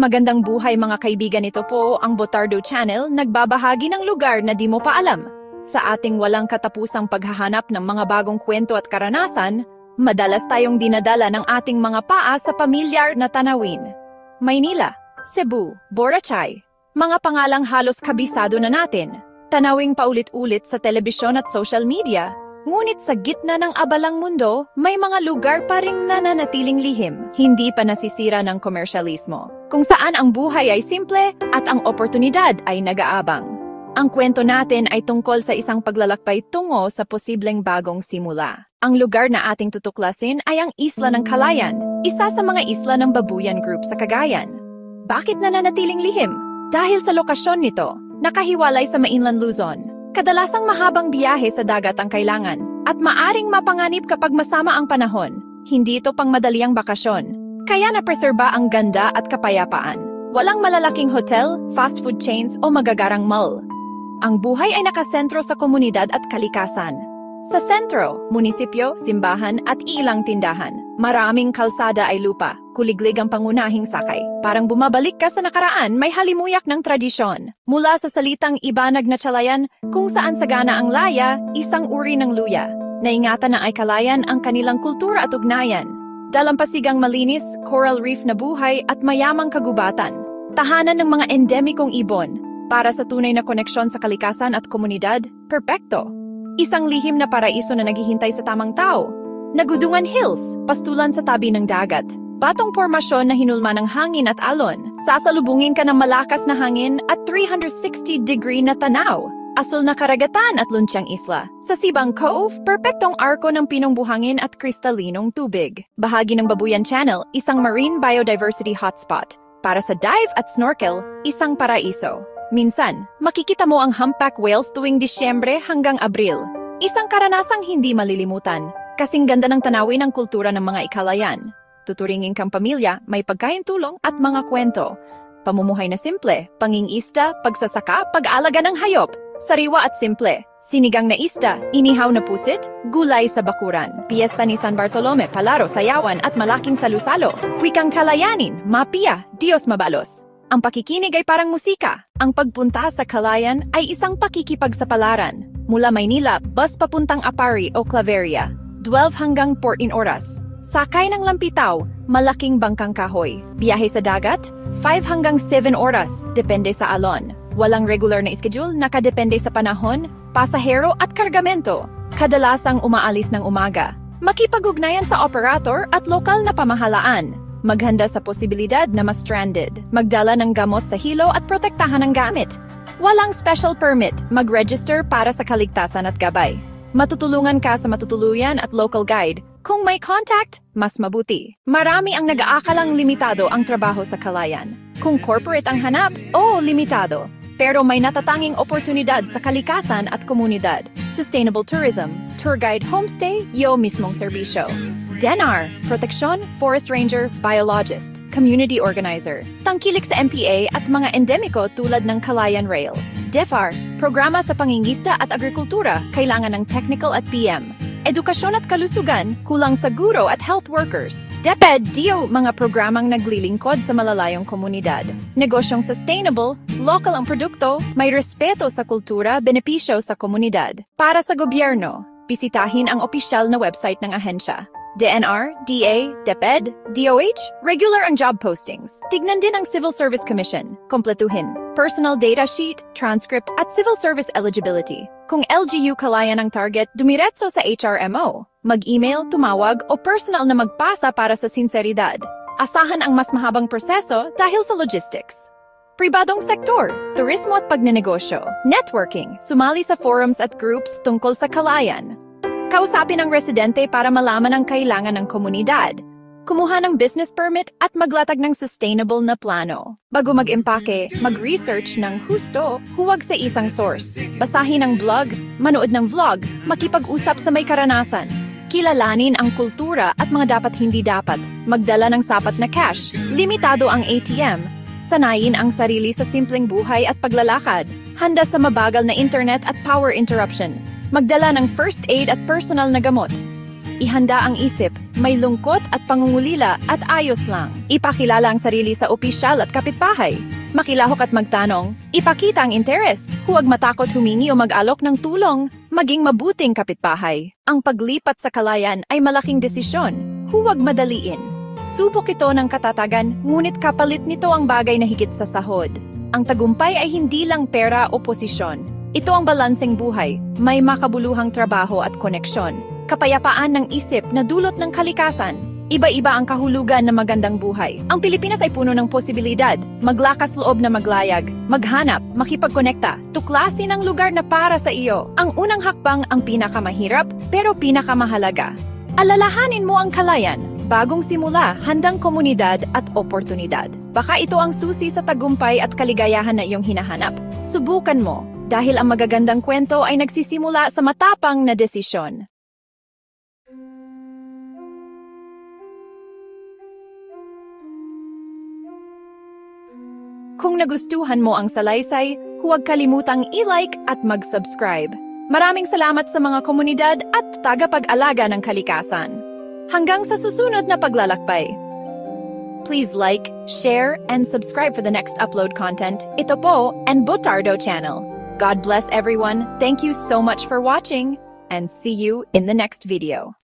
Magandang buhay mga kaibigan, ito po ang Botardo Channel, nagbabahagi ng lugar na di mo pa alam. Sa ating walang katapusang paghahanap ng mga bagong kwento at karanasan, madalas tayong dinadala ng ating mga paa sa pamilyar na tanawin. Maynila, Cebu, Boracay, mga pangalang halos kabisado na natin. Tanawing paulit-ulit sa telebisyon at social media. Ngunit sa gitna ng abalang mundo, may mga lugar pa ring nananatiling lihim, hindi pa nasisira ng komersyalismo, kung saan ang buhay ay simple at ang oportunidad ay nag-aabang. Ang kwento natin ay tungkol sa isang paglalakbay tungo sa posibleng bagong simula. Ang lugar na ating tutuklasin ay ang Isla ng Calayan, isa sa mga isla ng Babuyan Group sa Cagayan. Bakit nananatiling lihim? Dahil sa lokasyon nito, nakahiwalay sa mainland Luzon. Kadalasang mahabang biyahe sa dagat ang kailangan at maaring mapanganib kapag masama ang panahon. Hindi ito pang madaliang bakasyon. Kaya napreserba ang ganda at kapayapaan. Walang malalaking hotel, fast food chains o magagarang mall. Ang buhay ay nakasentro sa komunidad at kalikasan. Sa sentro, munisipyo, simbahan at ilang tindahan. Maraming kalsada ay lupa, kuliglig ang pangunahing sakay. Parang bumabalik ka sa nakaraan, may halimuyak ng tradisyon. Mula sa salitang Ibanag na Chalayan, kung saan sagana ang laya, isang uri ng luya. Naingatan ng Aykalayan ang kanilang kultura at ugnayan. Dalampasigang malinis, coral reef na buhay at mayamang kagubatan. Tahanan ng mga endemikong ibon. Para sa tunay na koneksyon sa kalikasan at komunidad, perpekto. Isang lihim na paraiso na naghihintay sa tamang tao. Nagudungan Hills, pastulan sa tabi ng dagat. Batong pormasyon na hinulma ng hangin at alon. Sasalubungin ka ng malakas na hangin at 360-degree na tanaw. Asul na karagatan at luntsyang isla. Sa Sibang Cove, perpektong arko ng pinong buhangin at kristalinong tubig. Bahagi ng Babuyan Channel, isang marine biodiversity hotspot. Para sa dive at snorkel, isang paraiso. Minsan, makikita mo ang humpback whales tuwing Disyembre hanggang Abril. Isang karanasang hindi malilimutan, kasing ganda ng tanawin ng kultura ng mga Ikalayan. Tuturingin kang pamilya, may pagkain-tulong at mga kwento. Pamumuhay na simple, pangingista, pagsasaka, pag-alaga ng hayop. Sariwa at simple, sinigang na isda, inihaw na pusit, gulay sa bakuran. Piyesta ni San Bartolome, palaro, sayawan at malaking salusalo. Wikang Chalayanin, mapia, Diyos mabalos. Ang pakikinig ay parang musika. Ang pagpunta sa Calayan ay isang pakikipagsapalaran. Mula Maynila, bus papuntang Apari o Claveria, 12 hanggang 14 oras. Sakay ng Lampitaw, malaking bangkang kahoy. Biyahe sa dagat, 5 hanggang 7 oras, depende sa alon. Walang regular na schedule, nakadepende sa panahon, pasahero at kargamento. Kadalasang umaalis ng umaga. Makipag-ugnayan sa operator at lokal na pamahalaan. Maghanda sa posibilidad na ma-stranded. Magdala ng gamot sa hilo at protektahan ng gamit. Walang special permit, mag-register para sa kaligtasan at gabay. Matutulungan ka sa matutuluyan at local guide. Kung may contact, mas mabuti. Marami ang nag-aakalang limitado ang trabaho sa Calayan. Kung corporate ang hanap, limitado. Pero may natatanging oportunidad sa kalikasan at komunidad. Sustainable tourism, tour guide homestay, mismong serbisyo. DENAR, proteksyon, forest ranger, biologist, community organizer, tangkilik sa MPA at mga endemiko tulad ng Calayan Rail. DEFAR, programa sa pangingista at agrikultura, kailangan ng technical at PM. Edukasyon at kalusugan, kulang sa guro at health workers. DepEd, mga programang naglilingkod sa malalayong komunidad. Negosyong sustainable, local ang produkto, may respeto sa kultura, benepisyo sa komunidad. Para sa gobyerno, bisitahin ang opisyal na website ng ahensya. DNR, DA, DepEd, DOH, regular ang job postings. Tignan din ang Civil Service Commission. Kompletuhin. Personal data sheet, transcript, at civil service eligibility. Kung LGU Calayan ang target, dumiretso sa HRMO. Mag-email, tumawag, o personal na magpasa para sa sinseridad. Asahan ang mas mahabang proseso dahil sa logistics. Pribadong sektor, turismo at pagnenegosyo. Networking, sumali sa forums at groups tungkol sa Calayan. Kausapin ang residente para malaman ang kailangan ng komunidad. Kumuha ng business permit at maglatag ng sustainable na plano. Bago mag-impake, mag-research ng husto, huwag sa isang source. Basahin ang blog, manood ng vlog, makipag-usap sa may karanasan. Kilalanin ang kultura at mga dapat hindi dapat. Magdala ng sapat na cash. Limitado ang ATM. Sanayin ang sarili sa simpleng buhay at paglalakad. Handa sa mabagal na internet at power interruption. Magdala ng first aid at personal na gamot. Ihanda ang isip, may lungkot at pangungulila at ayos lang. Ipakilala ang sarili sa opisyal at kapitbahay. Makilahok at magtanong, ipakita ang interes. Huwag matakot humingi o mag-alok ng tulong. Maging mabuting kapitbahay. Ang paglipat sa kalayan ay malaking desisyon. Huwag madaliin. Subok ito ng katatagan, ngunit kapalit nito ang bagay na higit sa sahod. Ang tagumpay ay hindi lang pera o posisyon. Ito ang balanseng buhay, may makabuluhang trabaho at koneksyon. Kapayapaan ng isip na dulot ng kalikasan. Iba-iba ang kahulugan ng magandang buhay. Ang Pilipinas ay puno ng posibilidad. Maglakas loob na maglayag, maghanap, makipagkonekta, tuklasin ang lugar na para sa iyo. Ang unang hakbang ang pinakamahirap pero pinakamahalaga. Alalahanin mo ang kalayan. Bagong simula, handang komunidad at oportunidad. Baka ito ang susi sa tagumpay at kaligayahan na iyong hinahanap. Subukan mo, dahil ang magagandang kwento ay nagsisimula sa matapang na desisyon. Kung nagustuhan mo ang salaysay, huwag kalimutang i-like at mag-subscribe. Maraming salamat sa mga komunidad at tagapag-alaga ng kalikasan. Hanggang sa susunod na paglalakbay. Please like, share, and subscribe for the next upload content. Ito po ang Botardo Channel. God bless everyone. Thank you so much for watching, and see you in the next video.